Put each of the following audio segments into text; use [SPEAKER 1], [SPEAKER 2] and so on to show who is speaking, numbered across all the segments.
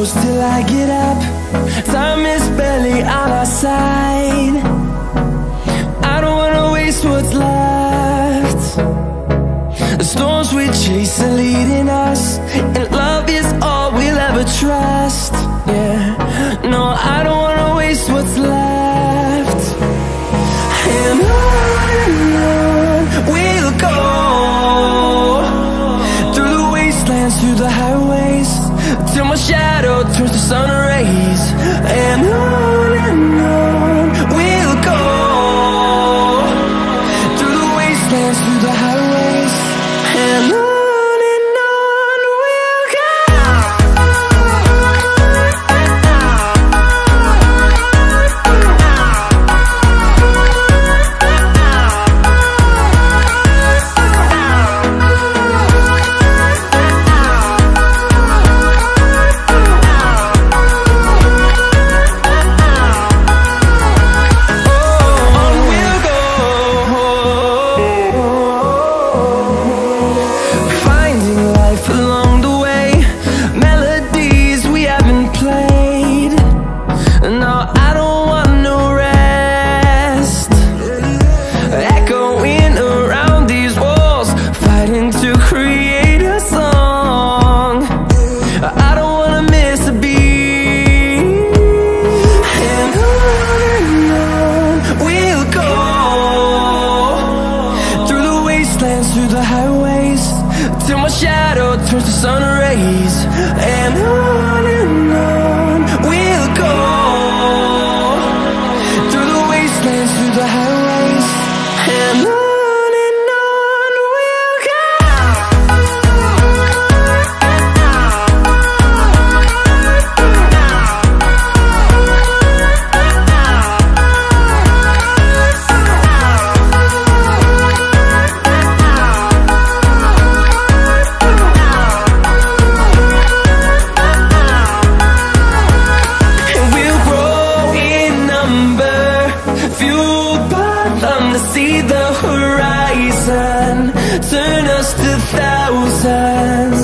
[SPEAKER 1] close till I get up. Time is barely on our side. I don't wanna waste what's left. The storms we chase are leading us, and love is all we'll ever trust. Yeah, no, I don't wanna waste what's left. And on we'll go, through the wastelands, through the highways, till my shadow turns to sun rays. And on we'll go, through the wastelands, through the highways, and on we'll go. Through the highways, till my shadow turns to sun rays. And on we'll go, through the wastelands, through the highways, and on we'll go. See the horizon, turn us to thousands,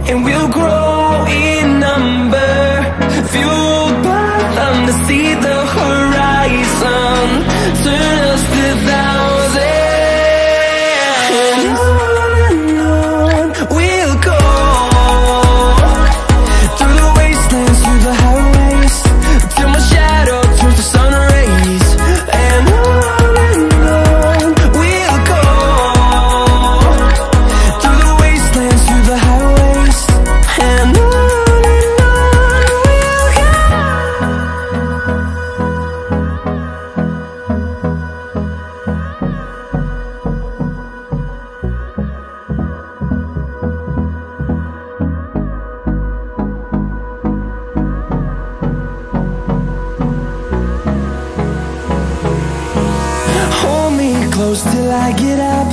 [SPEAKER 1] and we'll grow in number, fueled by them. To see the horizon, turn us to thousands, and on we'll go, through the wastelands, through the highways, till my shadow turns to sun rays. And close till I get up.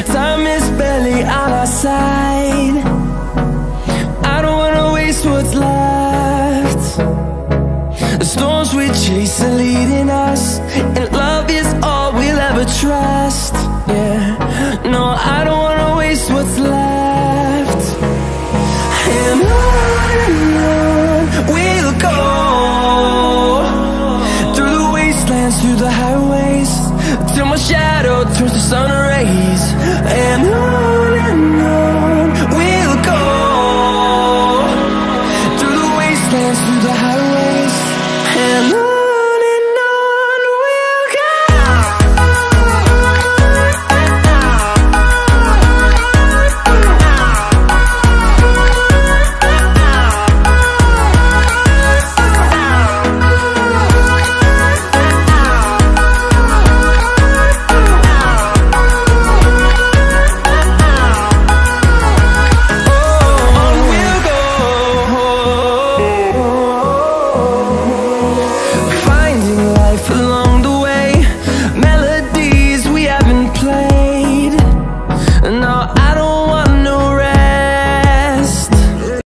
[SPEAKER 1] Time is barely on our side. I don't wanna waste what's left. The storms we chase are leading us, and love is all we'll ever trust. Yeah, no, I don't wanna waste what's left. And on we'll go, through the wastelands, through the highways, till my shadow turns to sun rays. And on